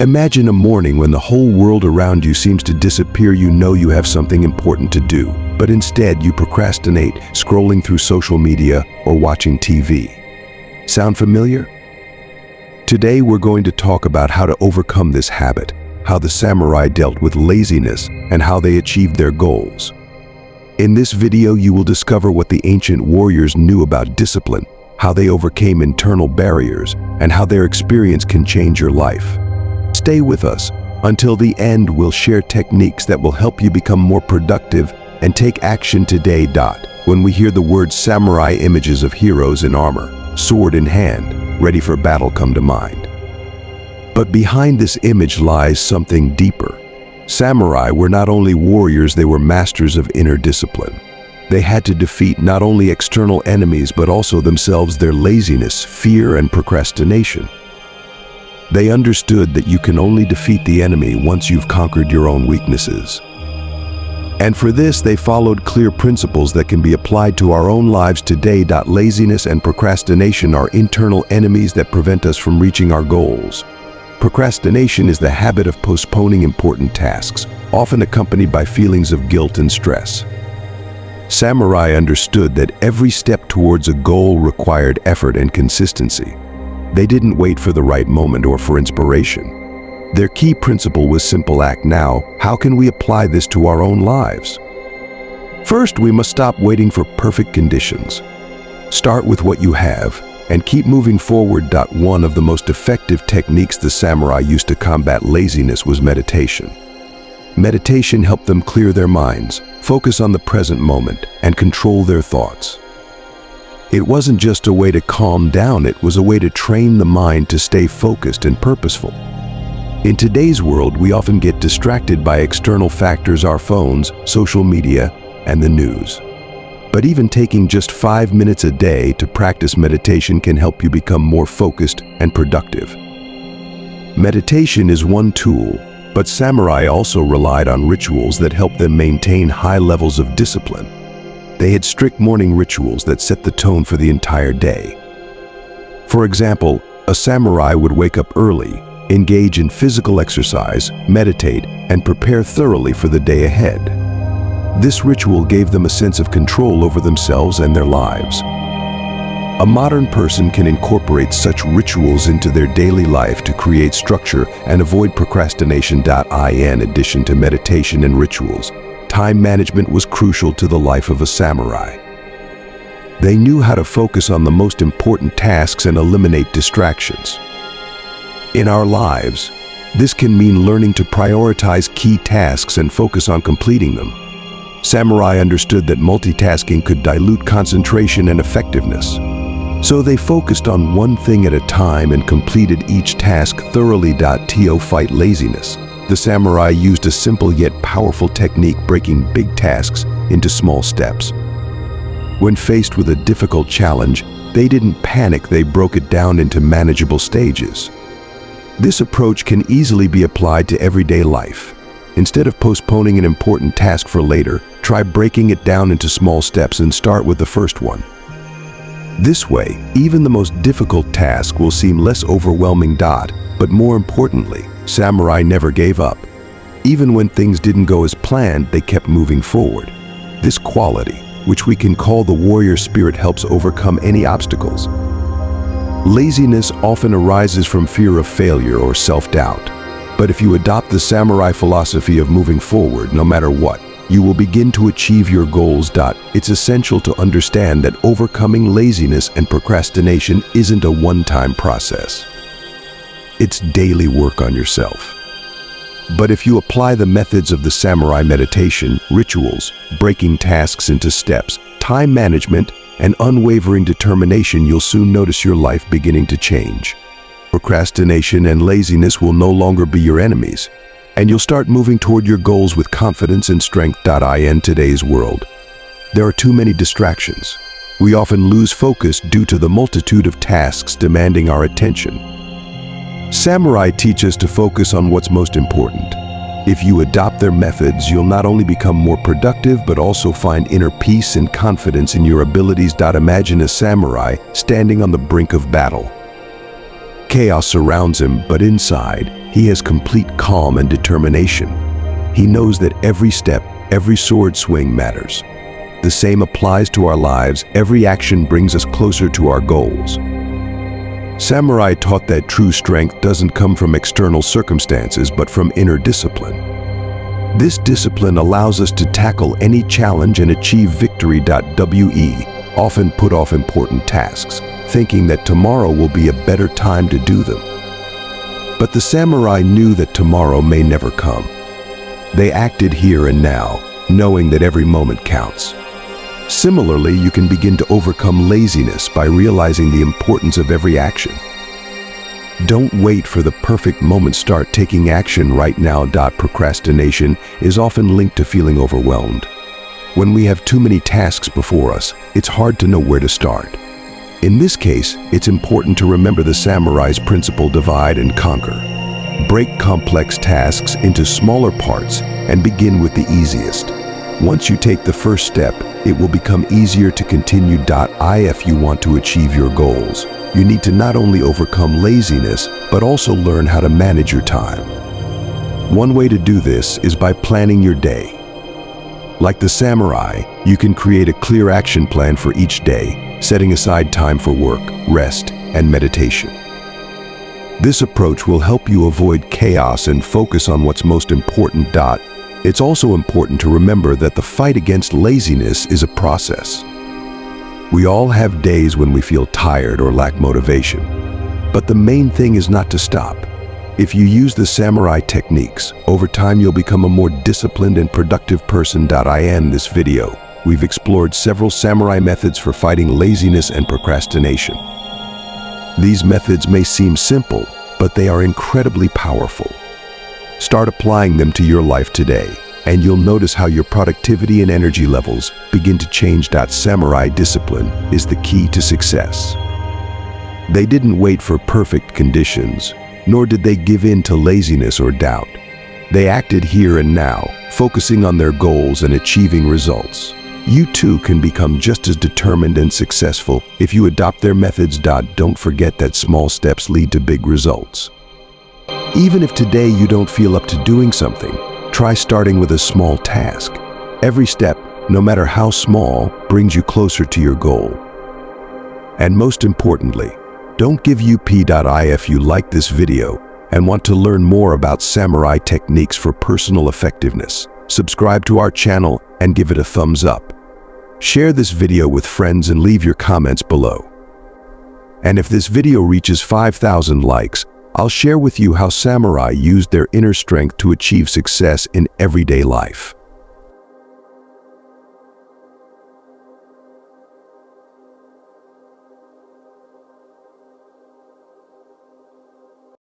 Imagine a morning when the whole world around you seems to disappear. You know you have something important to do, but instead you procrastinate, scrolling through social media or watching TV. Sound familiar? Today we're going to talk about how to overcome this habit, how the samurai dealt with laziness, and how they achieved their goals. In this video you will discover what the ancient warriors knew about discipline, how they overcame internal barriers, and how their experience can change your life. Stay with us. Until the end, we'll share techniques that will help you become more productive and take action today. When we hear the word samurai, images of heroes in armor, sword in hand, ready for battle come to mind. But behind this image lies something deeper. Samurai were not only warriors, they were masters of inner discipline. They had to defeat not only external enemies but also themselves, their laziness, fear, and procrastination. They understood that you can only defeat the enemy once you've conquered your own weaknesses. And for this, they followed clear principles that can be applied to our own lives today. Laziness and procrastination are internal enemies that prevent us from reaching our goals. Procrastination is the habit of postponing important tasks, often accompanied by feelings of guilt and stress. Samurai understood that every step towards a goal required effort and consistency. They didn't wait for the right moment or for inspiration. Their key principle was simple: act now. How can we apply this to our own lives? First, we must stop waiting for perfect conditions. Start with what you have and keep moving forward. One of the most effective techniques the samurai used to combat laziness was meditation. Meditation helped them clear their minds, focus on the present moment, and control their thoughts. It wasn't just a way to calm down, it was a way to train the mind to stay focused and purposeful. In today's world, we often get distracted by external factors, our phones, social media, and the news. But even taking just 5 minutes a day to practice meditation can help you become more focused and productive. Meditation is one tool, but samurai also relied on rituals that helped them maintain high levels of discipline. They had strict morning rituals that set the tone for the entire day. For example, a samurai would wake up early, engage in physical exercise, meditate, and prepare thoroughly for the day ahead. This ritual gave them a sense of control over themselves and their lives. A modern person can incorporate such rituals into their daily life to create structure and avoid procrastination. In addition to meditation and rituals, time management was crucial to the life of a samurai. They knew how to focus on the most important tasks and eliminate distractions. In our lives, this can mean learning to prioritize key tasks and focus on completing them. Samurai understood that multitasking could dilute concentration and effectiveness. So they focused on one thing at a time and completed each task thoroughly. To fight laziness, the samurai used a simple yet powerful technique, breaking big tasks into small steps. When faced with a difficult challenge, they didn't panic, they broke it down into manageable stages. This approach can easily be applied to everyday life. Instead of postponing an important task for later, try breaking it down into small steps and start with the first one. This way, even the most difficult task will seem less overwhelming. But more importantly, samurai never gave up. Even when things didn't go as planned, they kept moving forward. This quality, which we can call the warrior spirit, helps overcome any obstacles. Laziness often arises from fear of failure or self-doubt. But if you adopt the samurai philosophy of moving forward no matter what, you will begin to achieve your goals. It's essential to understand that overcoming laziness and procrastination isn't a one-time process. It's daily work on yourself. But if you apply the methods of the samurai, meditation, rituals, breaking tasks into steps, time management, and unwavering determination, you'll soon notice your life beginning to change. Procrastination and laziness will no longer be your enemies, and you'll start moving toward your goals with confidence and strength. In today's world, there are too many distractions. We often lose focus due to the multitude of tasks demanding our attention. Samurai teach us to focus on what's most important. If you adopt their methods, you'll not only become more productive but also find inner peace and confidence in your abilities. Imagine a samurai standing on the brink of battle. Chaos surrounds him, but inside, He has complete calm and determination. He knows that every step, every sword swing matters. The same applies to our lives. Every action brings us closer to our goals. Samurai taught that true strength doesn't come from external circumstances, but from inner discipline. This discipline allows us to tackle any challenge and achieve victory. We often put off important tasks, thinking that tomorrow will be a better time to do them. But the samurai knew that tomorrow may never come. They acted here and now, knowing that every moment counts. Similarly, you can begin to overcome laziness by realizing the importance of every action. Don't wait for the perfect moment. Start taking action right now. Procrastination is often linked to feeling overwhelmed. When we have too many tasks before us, it's hard to know where to start. In this case, it's important to remember the samurai's principle: divide and conquer. Break complex tasks into smaller parts and begin with the easiest. Once you take the first step, it will become easier to continue. If you want to achieve your goals, you need to not only overcome laziness, but also learn how to manage your time. One way to do this is by planning your day. Like the samurai, you can create a clear action plan for each day, setting aside time for work, rest, and meditation. This approach will help you avoid chaos and focus on what's most important. It's also important to remember that the fight against laziness is a process. We all have days when we feel tired or lack motivation, but the main thing is not to stop. If you use the samurai techniques, over time you'll become a more disciplined and productive person. In this video, we've explored several samurai methods for fighting laziness and procrastination. These methods may seem simple, but they are incredibly powerful. Start applying them to your life today, and you'll notice how your productivity and energy levels begin to change. Samurai discipline is the key to success. They didn't wait for perfect conditions, nor did they give in to laziness or doubt. They acted here and now, focusing on their goals and achieving results. You too can become just as determined and successful if you adopt their methods. Don't forget that small steps lead to big results. Even if today you don't feel up to doing something, try starting with a small task. Every step, no matter how small, brings you closer to your goal. And most importantly, don't give up. If you like this video and want to learn more about samurai techniques for personal effectiveness, subscribe to our channel and give it a thumbs up. Share this video with friends and leave your comments below. And if this video reaches 5,000 likes, I'll share with you how samurai used their inner strength to achieve success in everyday life.